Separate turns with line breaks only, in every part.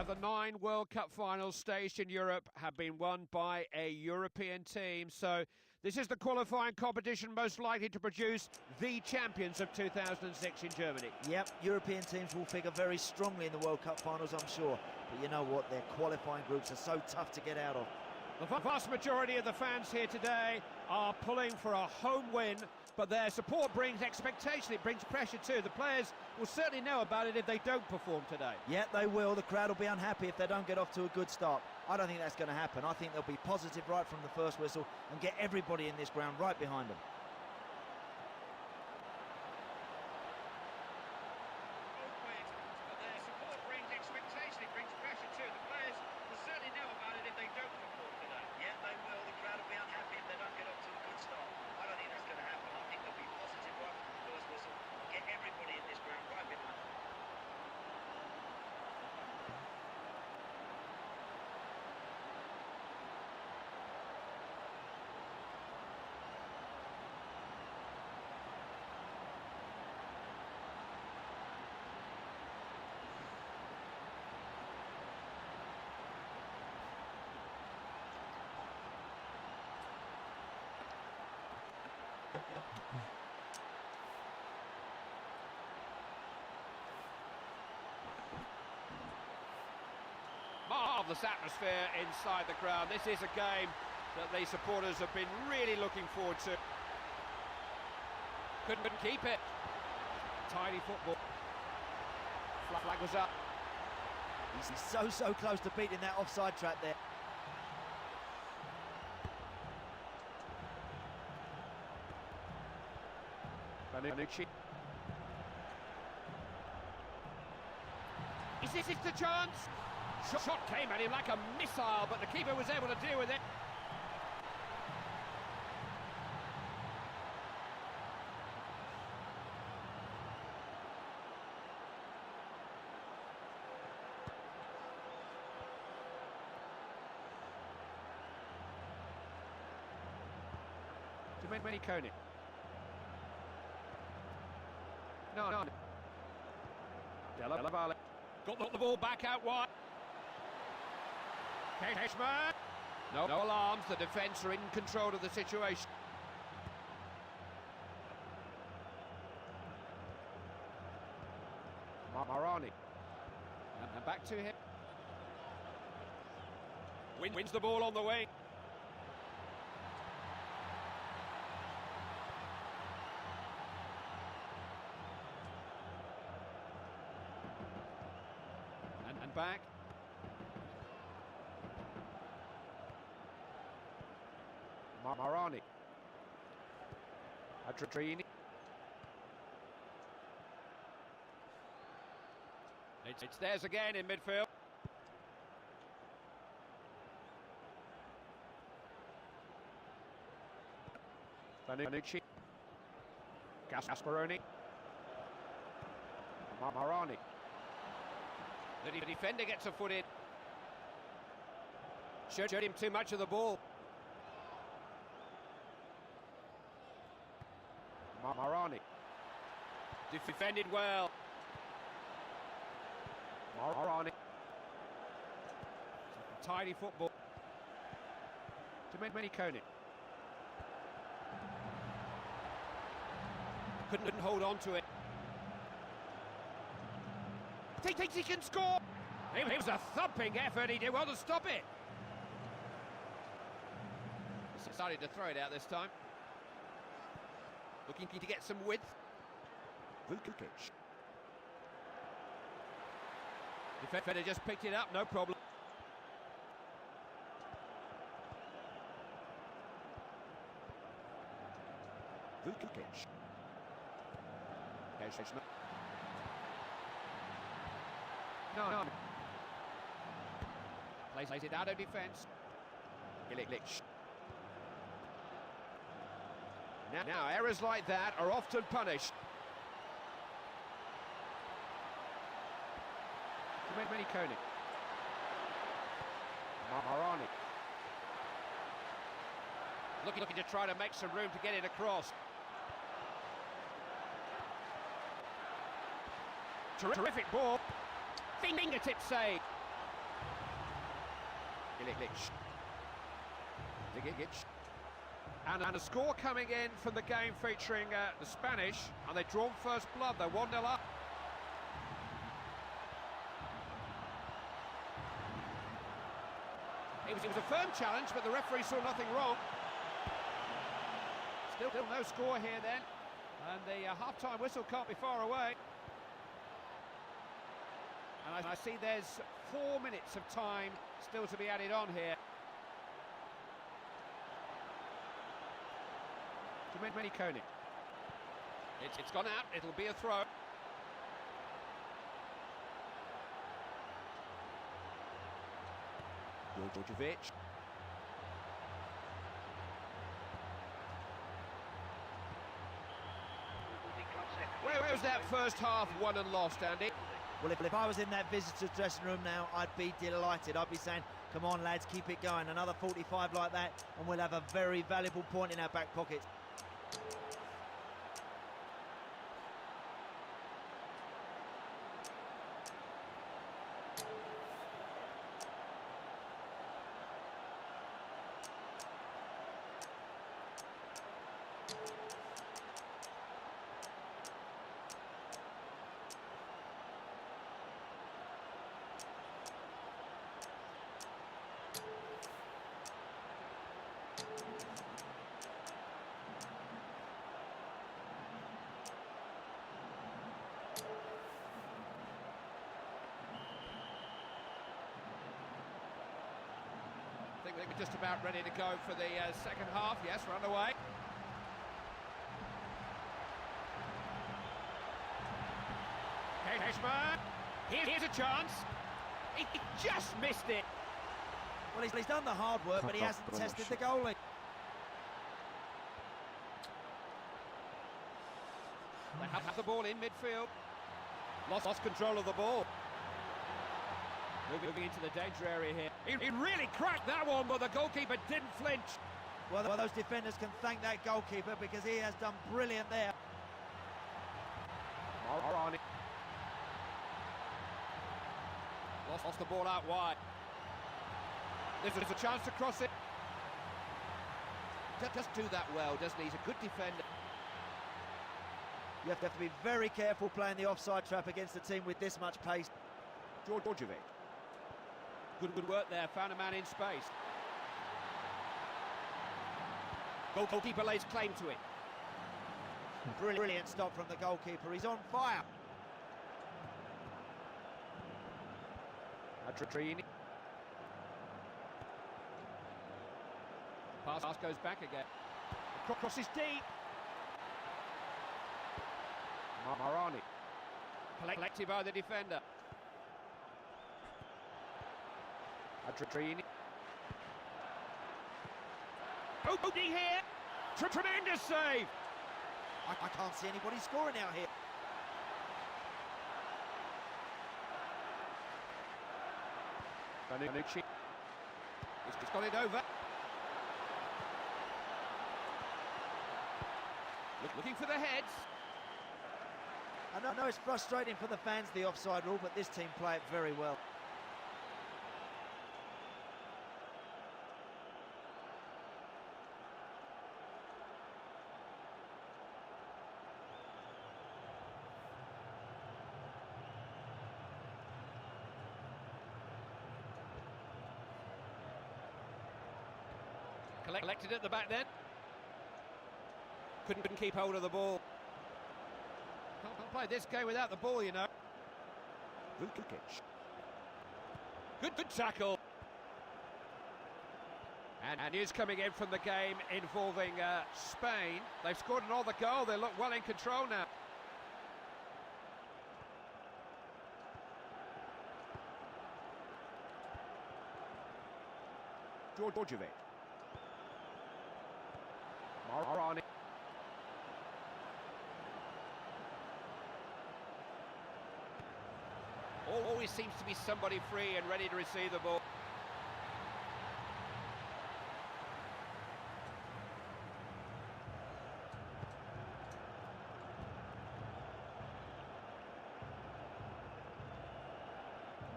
the 9 World Cup finals staged in Europe have been won by a European team. So this is the qualifying competition most likely to produce the champions of 2006 in Germany.
Yep, European teams will figure very strongly in the World Cup finals, I'm sure. But you know what? Their qualifying groups are so tough to get out of.
The vast majority of the fans here today are pulling for a home win, but their support brings expectation, it brings pressure too. The players will certainly know about it if they don't perform today.
Yeah, they will. The crowd will be unhappy if they don't get off to a good start. I don't think that's going to happen. I think they'll be positive right from the first whistle and get everybody in this ground right behind them.
Their support brings expectation, it brings pressure too. The players will certainly know about it if they don't perform today.
Yeah, they will. The crowd will be unhappy if they don't get off to a good start. I don't think that's going to happen. I think they'll be positive right from the first whistle and get everybody in this ground right behind them.
Marvellous atmosphere inside the ground. This is a game that the supporters have been really looking forward to. Couldn't keep it. Tidy football. Flag was up.
He's so close to beating that offside trap there.
Bonucci. Is this the chance? Shot came at him like a missile, but the keeper was able to deal with it. Domenico. No. Della Valle. Got the ball back out wide. Cashman. No alarms, the defence are in control of the situation. Marani. And back to him. Wins the ball on the wing. And back. Marani. Adrini. It's theirs again in midfield. Bonucci. Gasparoni. Marani. The defender gets a foot in. Showed him too much of the ball. Marani. Defended well. Marani. Tidy football. Domenico. Couldn't hold on to it. Thinks he can score. It was a thumping effort. He did well to stop it. Decided to throw it out this time. Looking to get some width. Vukic. Defender just picked it up, no problem. Vukic. No. Plays it out of defence. Ilic. Now, errors like that are often punished. Domenico. Marani. Looking to try to make some room to get it across. Terrific ball. Fingertip save. And a score coming in from the game featuring the Spanish, and they've drawn first blood. They're 1-0 up. It was a firm challenge, but the referee saw nothing wrong. Still no score here then, and the half-time whistle can't be far away. And I see there's 4 minutes of time still to be added on here. Many Koenig. It's gone out, it'll be a throw. Djordjevic. Where was that first half won and lost, Andy?
Well, if I was in that visitor's dressing room now, I'd be delighted. I'd be saying, come on, lads, keep it going. Another 45 like that, and we'll have a very valuable point in our back pocket.
I think we're just about ready to go for the second half. Yes, we're underway. Cashman. Here's a chance. He just missed it.
Well, he's done the hard work, but he hasn't tested the goalie.
They have the ball in midfield. Lost control of the ball. Moving into the danger area here. He really cracked that one, but the goalkeeper didn't flinch.
Well, those defenders can thank that goalkeeper because he has done brilliant there.
Marani. Lost the ball out wide. There's a chance to cross it. Just do that well, doesn't he? He's a good defender.
You have to be very careful playing the offside trap against a team with this much pace.
Djordjevic. Good work there, found a man in space. Goalkeeper lays claim to it.
Brilliant stop from the goalkeeper, he's on fire.
Trini. Pass goes back again. Cross is deep. Marani. Collected by the defender. Trini. Opening here. Tremendous save.
I can't see anybody scoring out here.
Bonucci. He's got it over. Looking for the heads.
I know it's frustrating for the fans, the offside rule, but this team play it very well.
Collected at the back then. Couldn't keep hold of the ball. Can't play this game without the ball, you know. Vukic. Good tackle. And news coming in from the game involving Spain. They've scored another goal. They look well in control now. Djordjevic. Marani. Always seems to be somebody free and ready to receive the ball.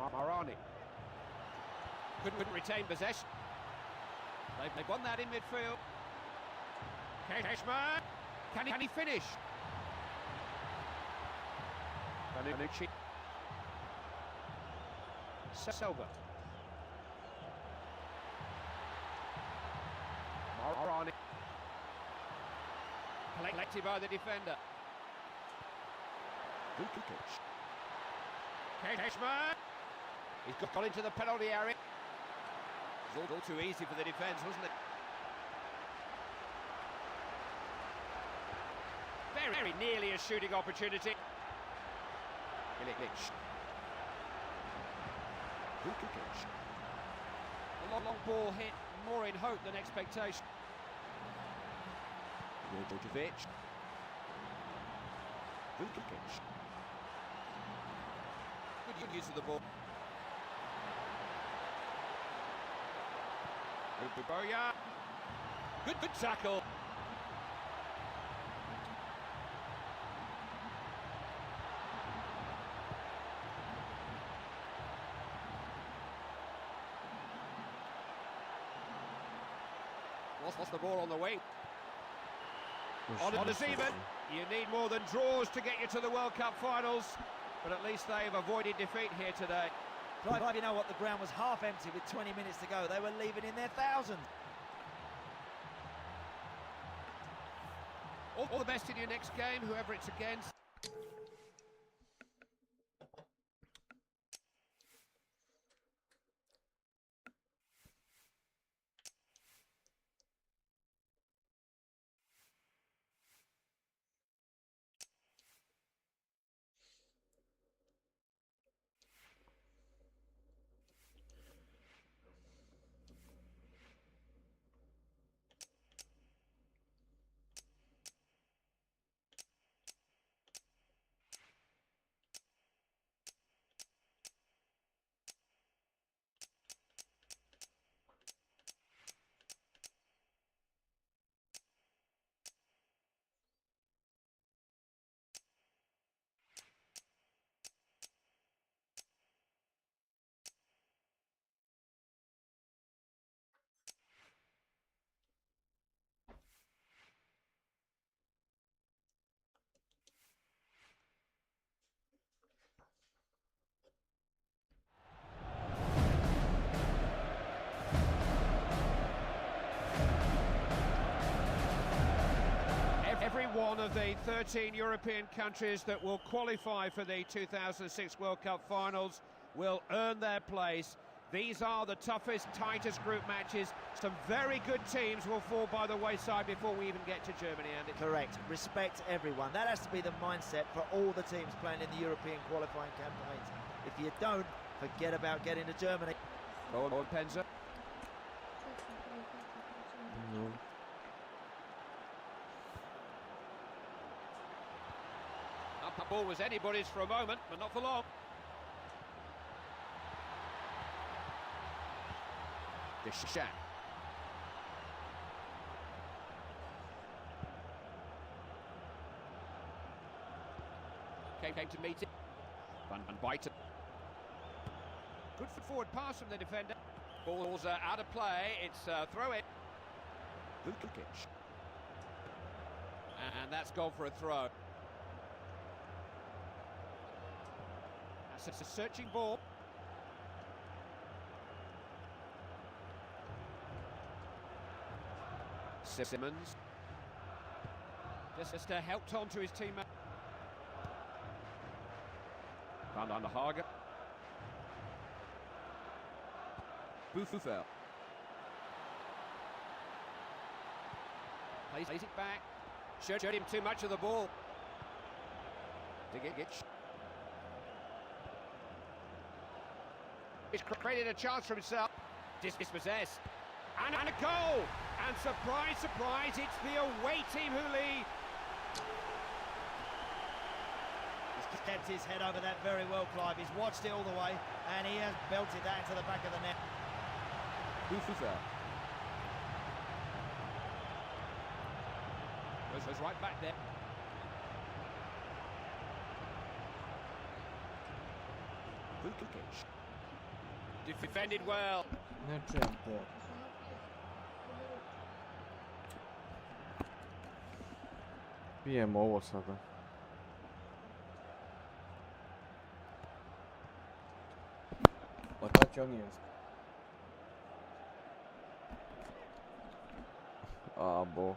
Marani. Couldn't retain possession. They've won that in midfield. Cashman. Can he finish? Bonucci. Silva. Marani. Collected by the defender. Cashman. He's got into the penalty area. It was all too easy for the defence, wasn't it? Very nearly a shooting opportunity. A long ball hit, more in hope than expectation. Djordjevic. Good use of the ball. Boya. Good tackle. Lost the ball on the wing. On the even. You need more than draws to get you to the World Cup finals, but at least they've avoided defeat here today.
Clive, you know what? The ground was half empty with 20 minutes to go. They were leaving in their thousands.
All the best in your next game, whoever it's against. Every one of the 13 European countries that will qualify for the 2006 World Cup finals will earn their place. These are the toughest, tightest group matches. Some very good teams will fall by the wayside before we even get to Germany, Andy.
Correct. Respect everyone. That has to be the mindset for all the teams playing in the European qualifying campaigns. If you don't, forget about getting to Germany.
On Penza.
No.
That ball was anybody's for a moment, but not for long. Deschamps. Came to meet it. Van Buyten. Good forward pass from the defender. Ball's out of play. It's throw it. Vukic. And that's gone for a throw. That's a searching ball. Simmons. Just helped on to his teammate. Van der Hagen. Boufouffel. Plays it back. Showed him too much of the ball. Djordjevic. He's created a chance for himself. Dispossessed. And a goal! And surprise, surprise, it's the away team who lead.
He's kept his head over that very well, Clive. He's watched it all the way, and he has belted that into the back of the net.
Boufouffel. Goes right back there. Vukic. Defended well.
Ne c'entra? Pijemo ovo sada. Pa kad će oni jesti? A, bo.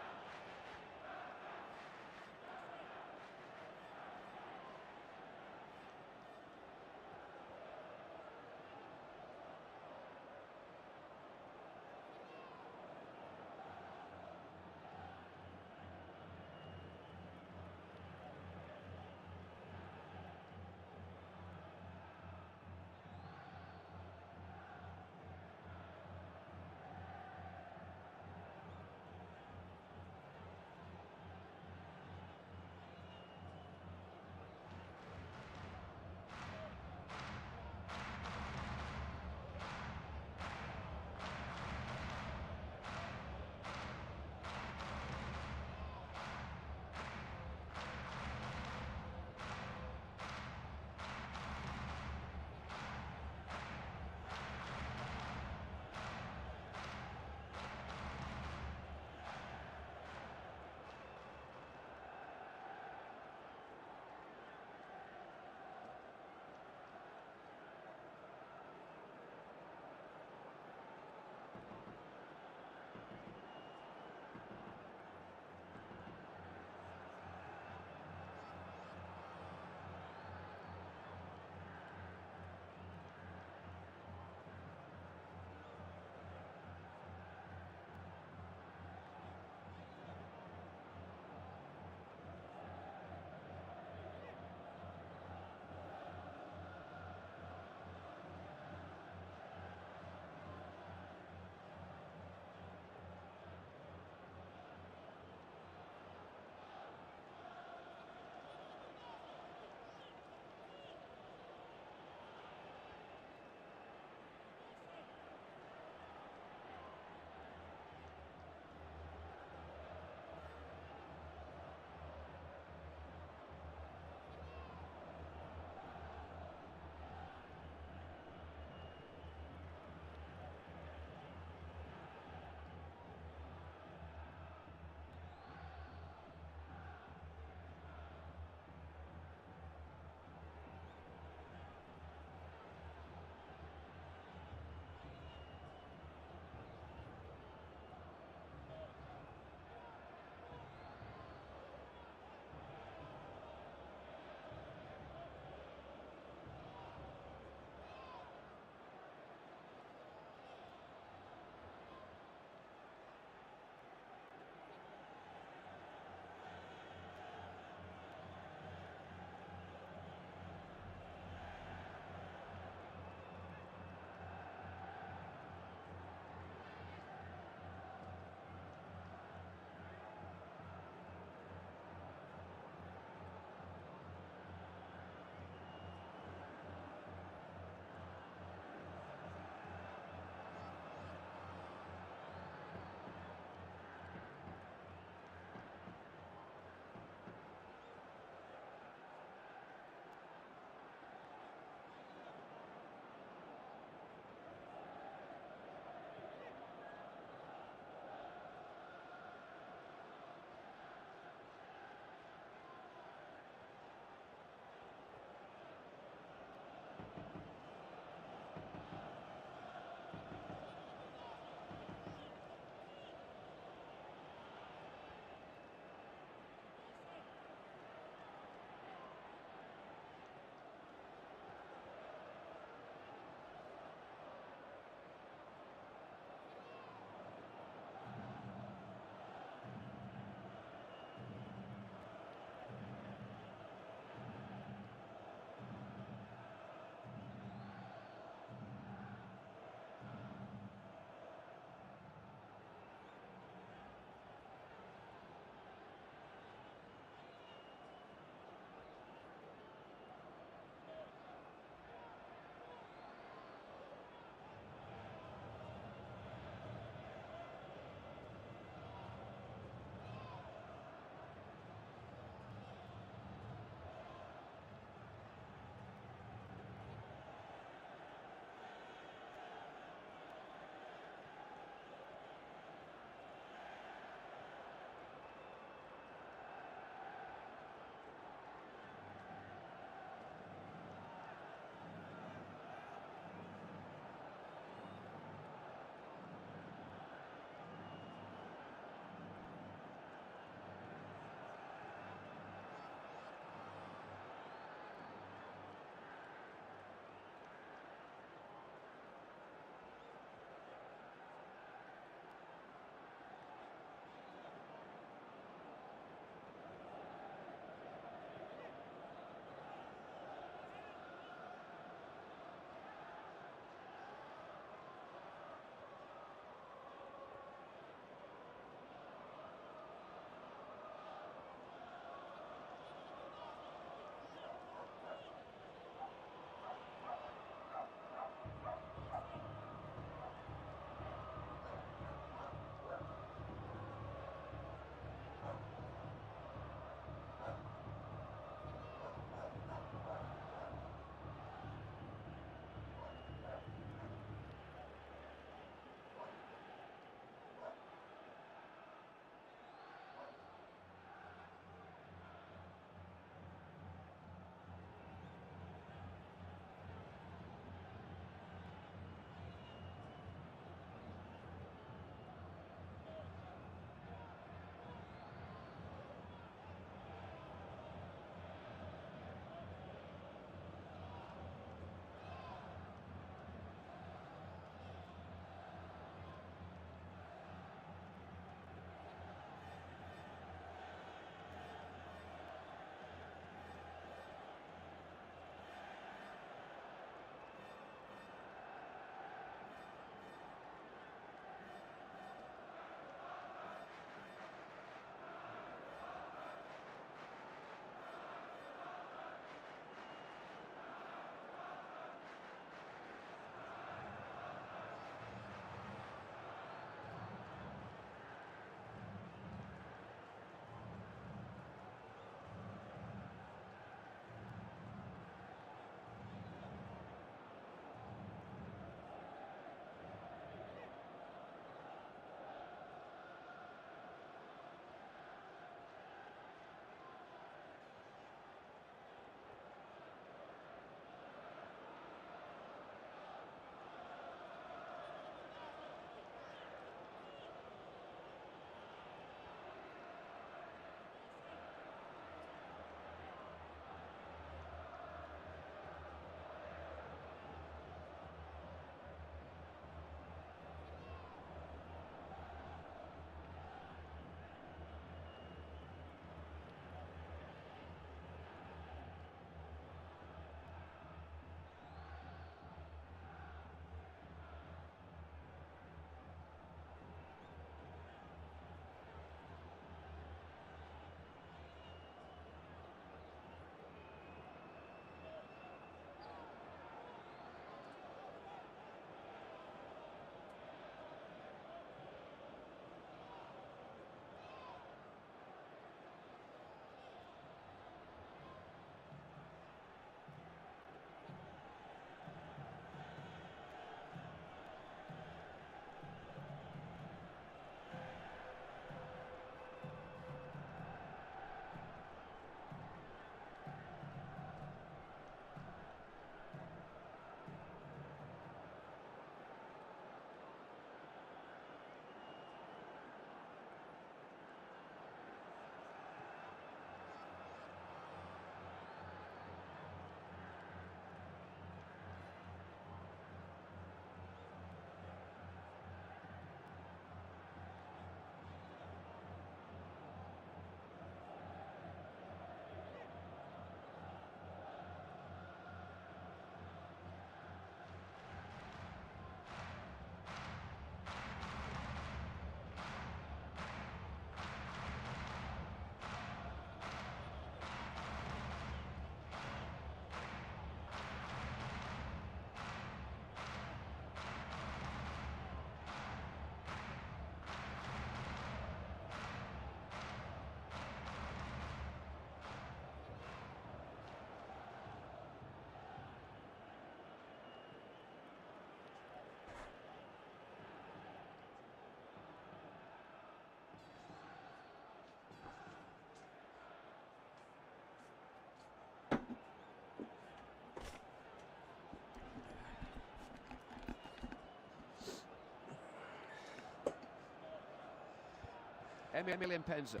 Emilian Penza.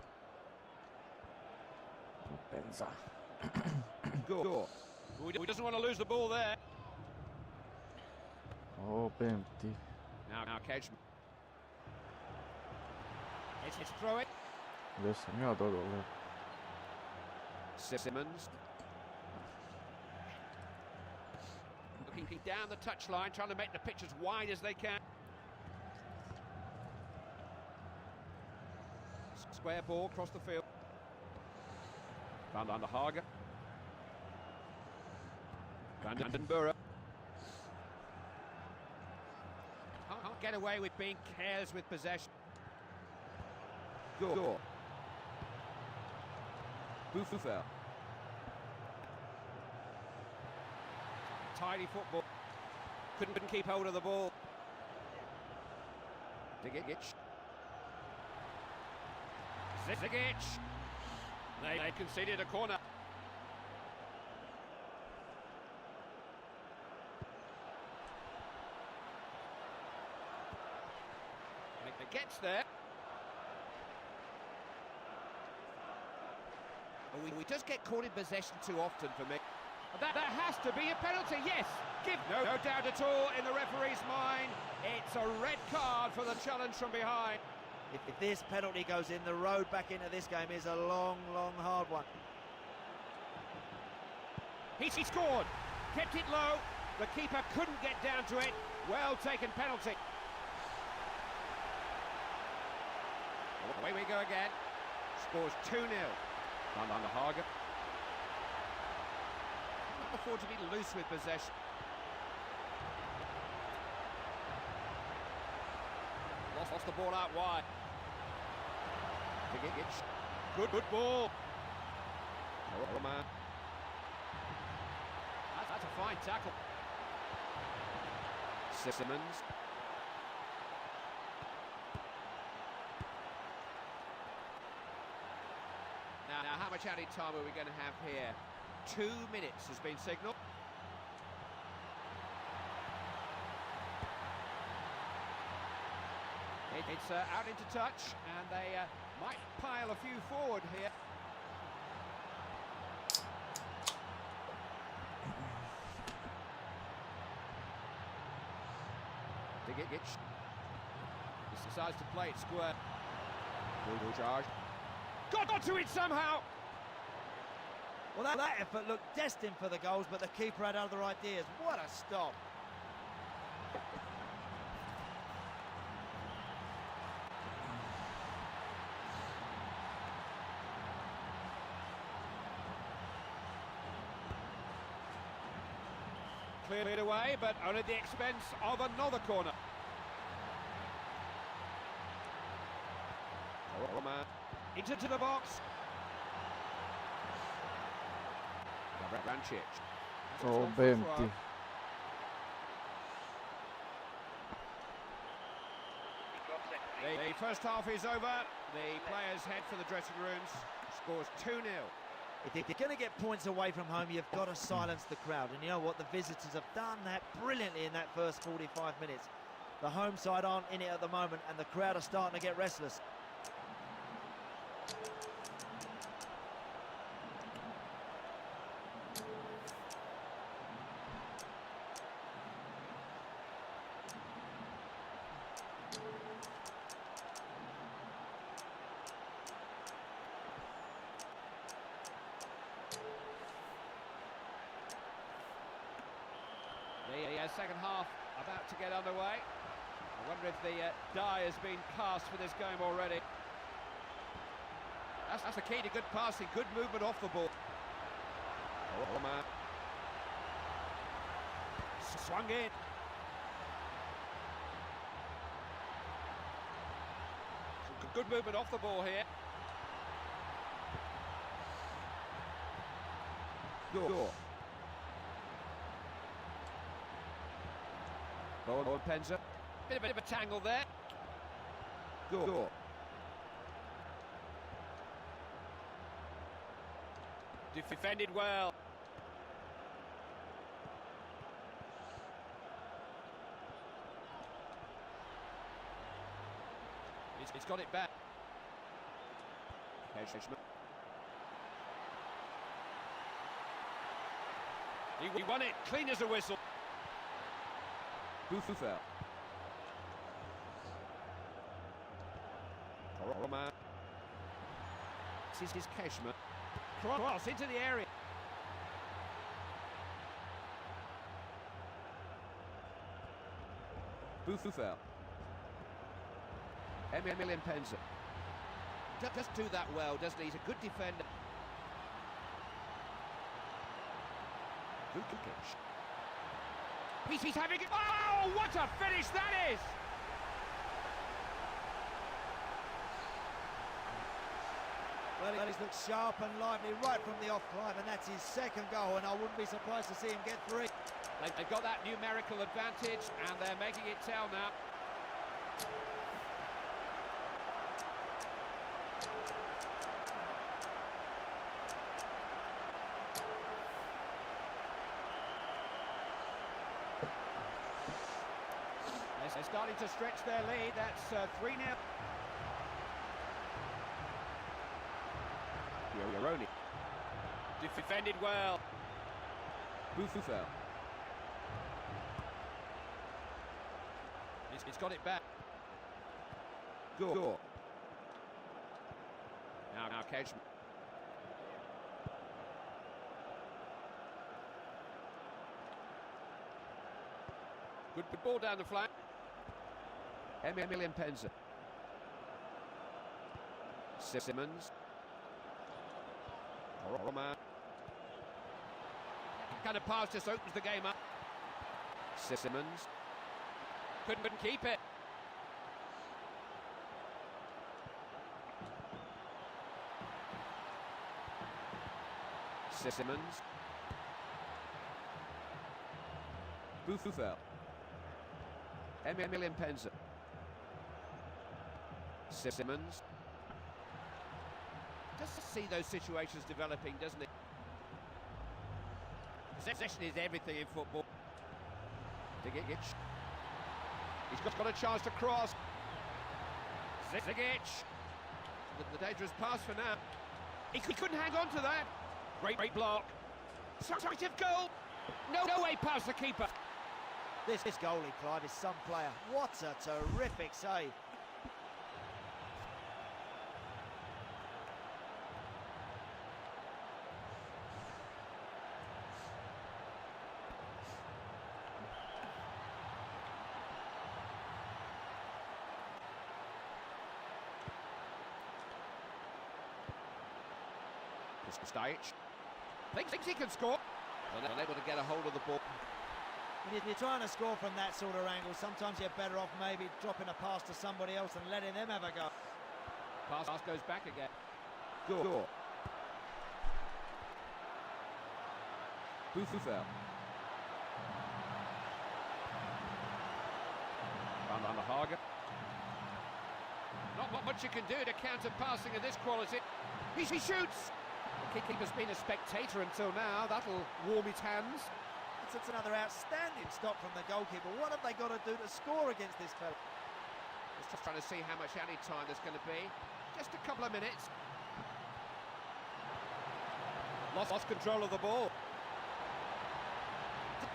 Pensa.
Gore. He doesn't want to lose the ball there.
Oh, Pempti.
Now Cage. It's throw it.
Yhdessä on hea todu oli.
Simmons. Looking down the touchline, trying to make the pitch as wide as they can. Square ball across the field. Van der Hagen. Van den Burre. Can't get away with being careless with possession. Gore. Buffel. Tidy football. Couldn't keep hold of the ball. Zigic. They conceded a corner. It gets there. Oh, he does get caught in possession too often for me. That has to be a penalty, yes! Give no doubt at all in the referee's mind. It's a red card for the challenge from behind.
If this penalty goes in, the road back into this game is a long, long, hard one.
He scored, kept it low. The keeper couldn't get down to it. Well taken penalty. Away we go again. Scores 2-0. Van der Hagen. Can't afford to be loose with possession. Lost the ball out wide. Good ball. Oh, man. That's a fine tackle. Simmons. Now, how much added time are we going to have here? 2 minutes has been signalled. It's out into touch, and they might pile a few forward here. Zigic. He decides to play it square. Good charge. Got to it somehow!
Well, that effort looked destined for the goals, but the keeper had other ideas. What a stop!
Cleared away, but only at the expense of another corner. Oh, man. Into the box. Rancic.
Oh, Pempti.
The first half is over. The players head for the dressing rooms. Scores 2-0.
If you're going to get points away from home, you've got to silence the crowd. And you know what? The visitors have done that brilliantly in that first 45 minutes. The home side aren't in it at the moment, and the crowd are starting to get restless.
The second half about to get underway. I wonder if the die has been cast for this game already. That's the key to good passing, good movement off the ball. Oh, man. Swung in. Some good movement off the ball here. Gore. Ball Penza. Bit of a tangle there. Gore. Defended well. He's got it back. He won it, clean as a whistle. Buffon. Roma. This is Keshma. Cross into the area. Buffon. Emilian Penza. Does do that well, doesn't he? He's a good defender. Vukic. He's having it. Oh, what a finish that is!
Well, he's looked sharp and lively right from the off-climb, and that's his second goal, and I wouldn't be surprised to see him get 3.
They've got that numerical advantage, and they're making it tell now. They're starting to stretch their lead. That's 3-0. Yaroni. Defended well. Buffon. He's got it back. Gore. Now Keshma. Good ball down the flank. Emilian Penza. Simmons. Roma. Kind of pass just opens the game up. Simmons. Couldn't keep it. Simmons. Buffon. Emilian Penza. Simmons. Just see those situations developing, doesn't it? Possession is everything in football. Zigic. He's got a chance to cross. Zigic. The dangerous pass for now. He couldn't hang on to that. Great block. Substantive goal. No way past the keeper.
This goalie, Clive, is some player. What a terrific save.
Stajic thinks he can score. Unable to get a hold of the ball.
If you're trying to score from that sort of angle, sometimes you're better off maybe dropping a pass to somebody else and letting them have a go.
Pass goes back again. Gore. Buffon. Van der Hagen. Not much you can do to counter passing of this quality. He shoots. The keeper's been a spectator until now. That'll warm his hands.
It's another outstanding stop from the goalkeeper. What have they got to do to score against this fella?
Just trying to see how much added time there's going to be. Just a couple of minutes. Lost control of the ball.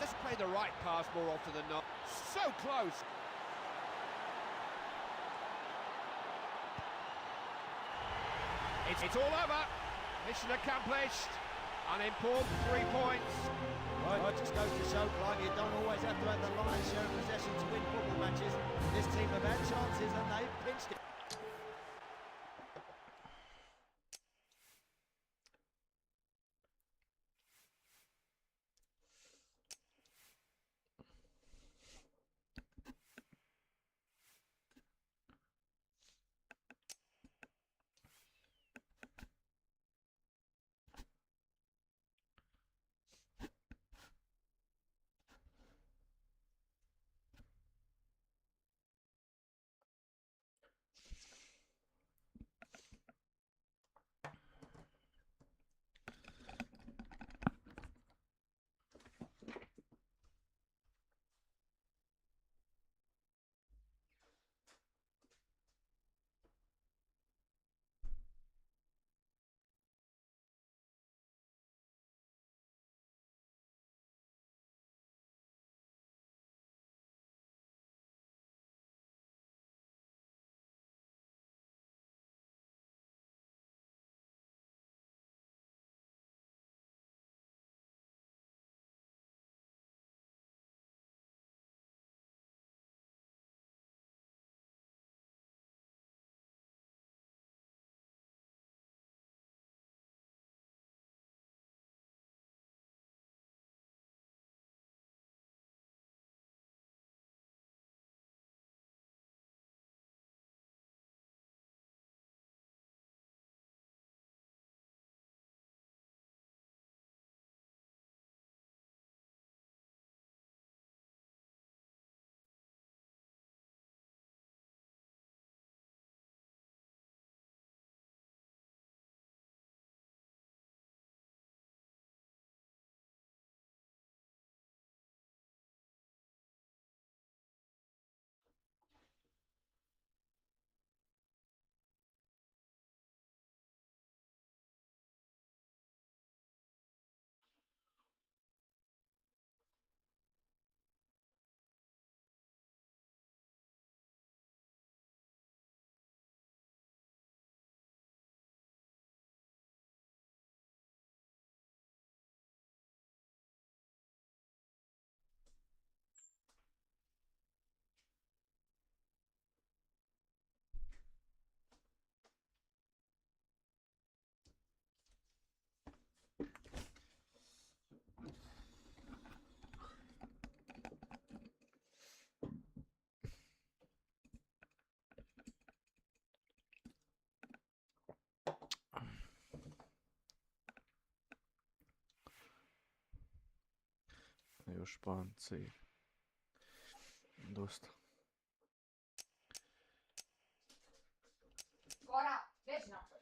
Just play the right pass more often than not. So close. It's all over. Mission accomplished. An important 3 points.
Well, it just goes to show, Clive, you don't always have to have the lion's share of possession to win football matches. This team have had chances and they've pinched it.
u Španci. Dosta.
Gora, već napad.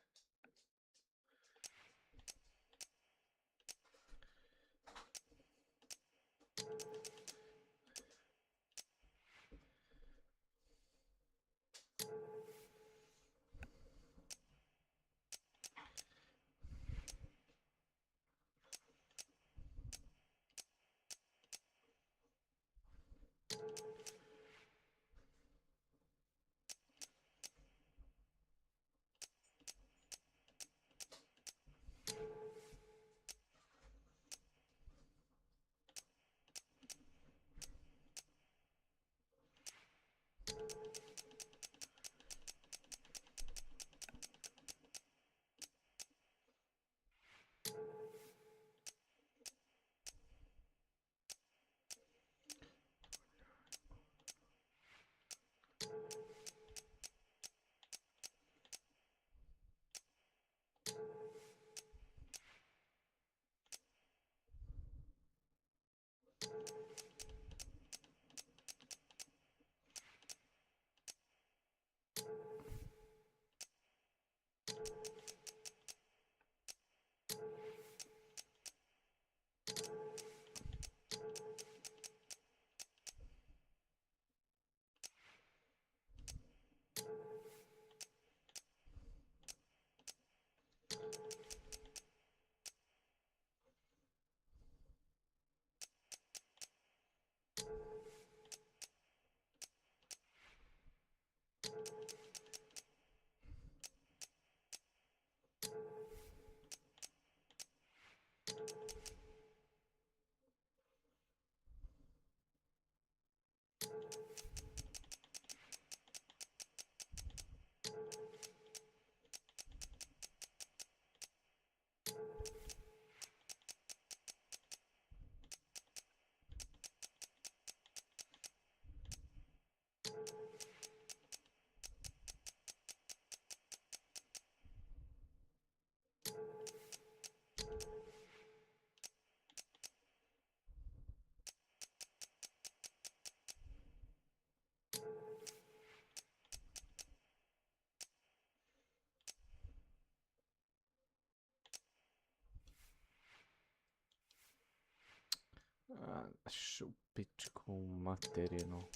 Šu pičku materinu.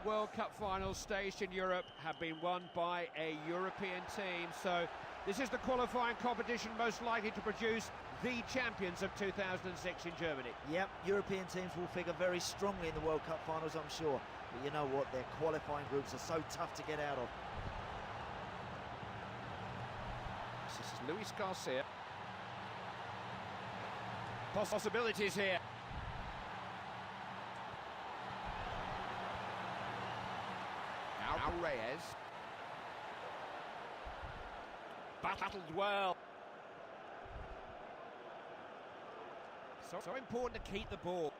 World Cup finals staged in Europe have been won by a European team, so this is the qualifying competition most likely to produce the champions of 2006 in Germany.
Yep, European teams will figure very strongly in the World Cup finals, I'm sure. But you know what, their qualifying groups are so tough to get out of.
This is Luis Garcia. Possibilities here. Now Reyes. Battled well. So important to keep the ball.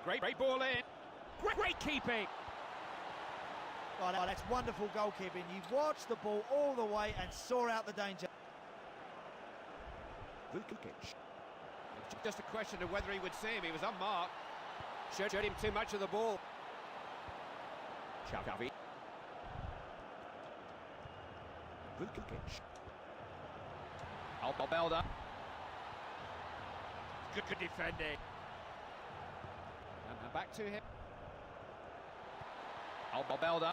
Great ball in. Great keeping.
Oh, that's wonderful goalkeeping. You watched the ball all the way and saw out the danger.
Vukic. Just a question of whether he would see him. He was unmarked. Showed him too much of the ball. Xavi. Vukic. Albelda. Good defending. And back to him. Albelda.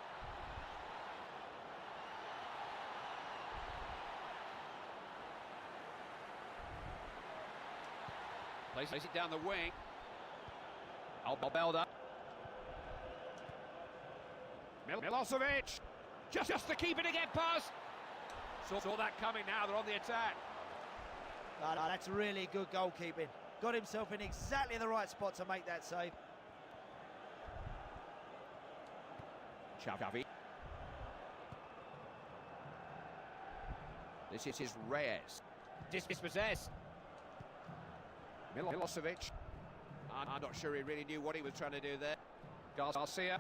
Places it down the wing. Albelda. Milosevic. Just to keep it to get past. Saw that coming now. They're on the attack.
No, that's really good goalkeeping. Got himself in exactly the right spot to make that save.
Xavi. This is Reyes. Dispossessed. Milosevic. I'm not sure he really knew what he was trying to do there. Garcia.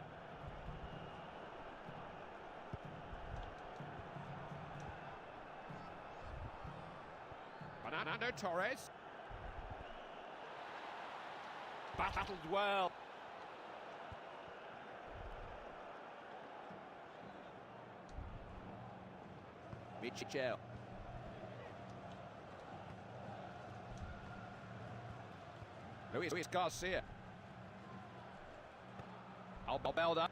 Fernando Torres. Battled well. Michel. Luis Garcia. Albelda.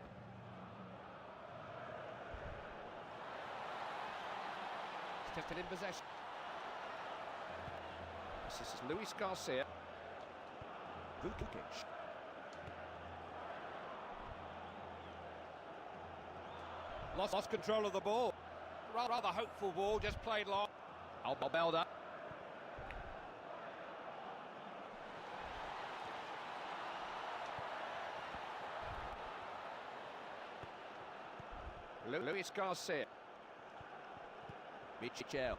Still in possession. This is Luis Garcia. Vukic. Lost control of the ball. Rather hopeful ball, just played long. Albelda. Luis Garcia. Michel.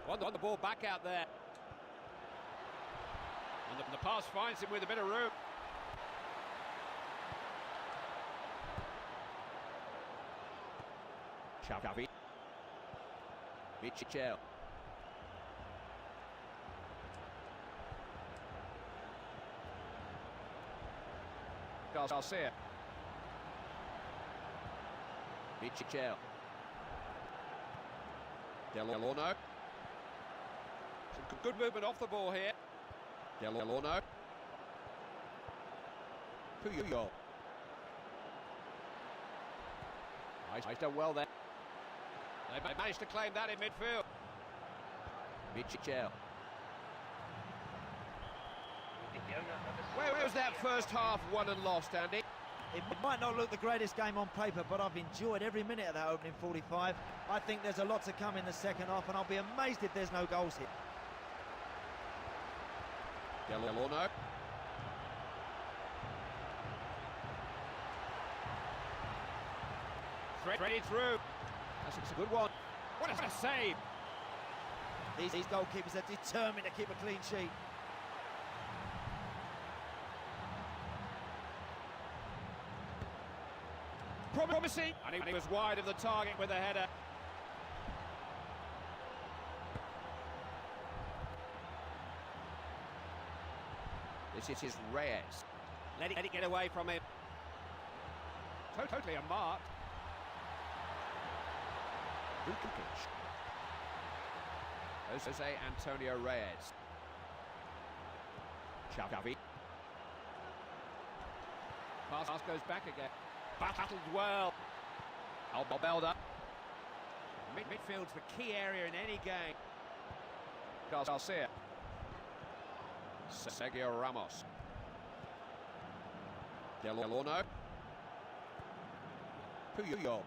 Want the ball back out there. And the pass finds him with a bit of room. Xavi. Michel. Garcia. Michel. Delorno. Some good movement off the ball here. Delorno. Puyol. He's done well there. They managed to claim that in midfield. Michel. Where was that first half won and lost, Andy?
It might not look the greatest game on paper, but I've enjoyed every minute of that opening 45. I think there's a lot to come in the second half, and I'll be amazed if there's no goals here.
Delorno. Threaded through. That's a good one. What a save!
These goalkeepers are determined to keep a clean sheet.
Promising, and he was wide of the target with a header. This is Reyes. Let it get away from him. Totally unmarked. Vukic. Jose Antonio Reyes. Xavi. Pass goes back again. Battled well. Albelda. Midfield's the key area in any game. Garcia. Sergio Ramos. Delorno. Puyol.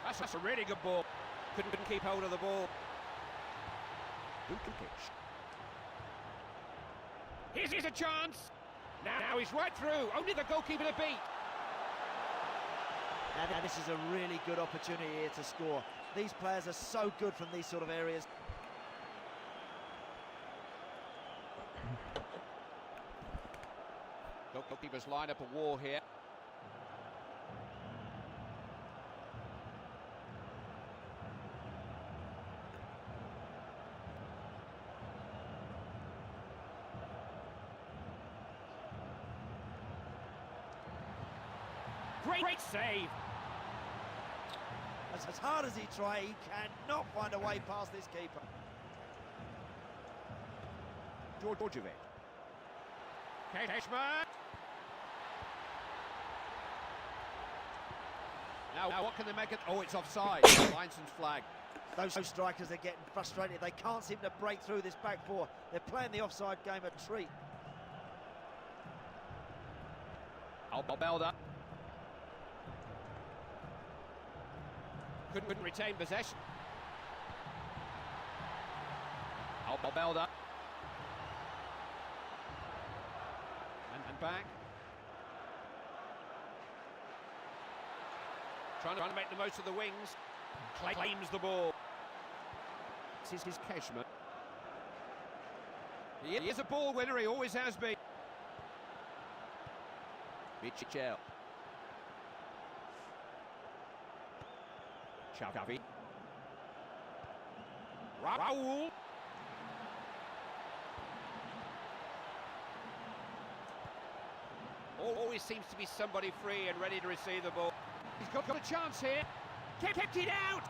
That's a really good ball. Couldn't keep hold of the ball. Here's a chance. Now he's right through. Only the goalkeeper to beat.
And this is a really good opportunity here to score. These players are so good from these sort of areas.
Goalkeepers line up a wall here. Great save.
As hard as he tries, he cannot find a way past this keeper.
Djordjevic. Cashman. Now what can they make it? Oh, it's offside. Linesman's flag.
Those strikers are getting frustrated. They can't seem to break through this back four. They're playing the offside game a treat.
Albelda. Couldn't retain possession. Albelda. And back. Trying to make the most of the wings. Claims the ball. This is his Cashman. He is a ball winner, he always has been. Michel. Xavi. Raul. Always seems to be somebody free and ready to receive the ball. He's got a chance here. Kept it out.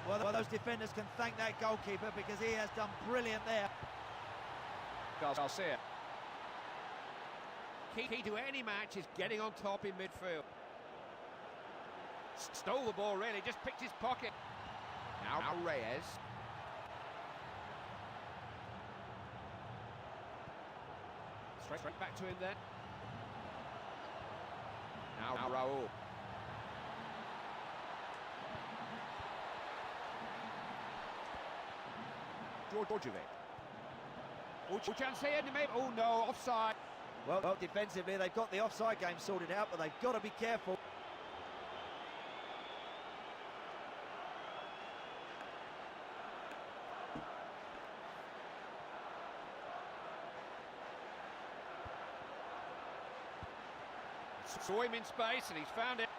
Well, those defenders can thank that goalkeeper because he has done brilliant there.
Garcia. Key to any match is getting on top in midfield. Stole the ball, really, just picked his pocket. Now Reyes. Straight back to him then. Now Raul. Djordjevic. Oh, chance here, maybe. Oh no, offside.
Well, defensively they've got the offside game sorted out, but they've got to be careful.
Saw him in space and he's found it.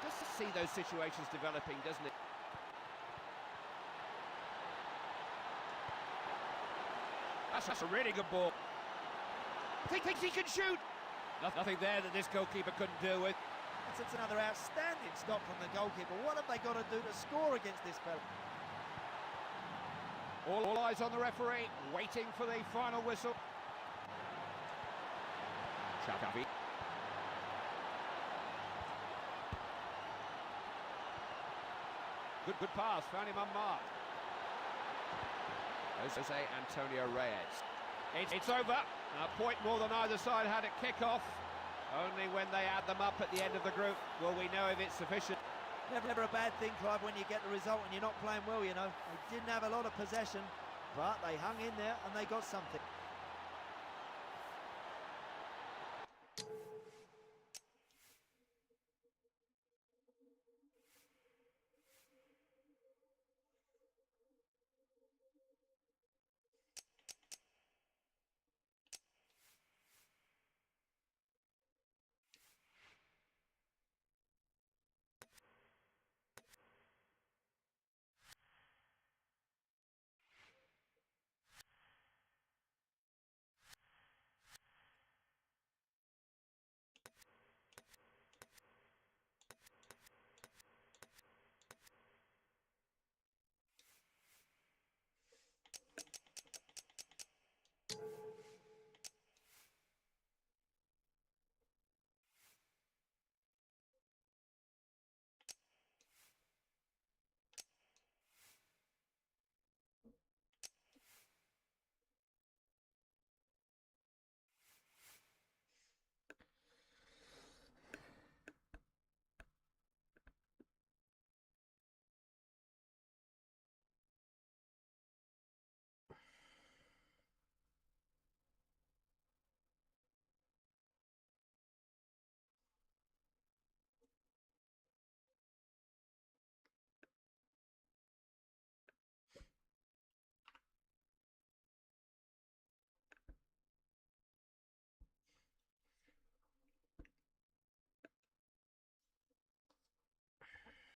Just to see those situations developing, doesn't it? That's a really good ball. Thinks he can shoot. Nothing there that this goalkeeper couldn't deal with.
It's another outstanding stop from the goalkeeper. What have they got to do to score against this fella?
All eyes on the referee, waiting for the final whistle. Xavi. Good pass, found him unmarked. Jose Antonio Reyes. It's over. A point more than either side had at kick-off. Only when they add them up at the end of the group will we know if it's sufficient.
Never a bad thing, Clive, when you get the result and you're not playing well, you know. They didn't have a lot of possession, but they hung in there and they got something.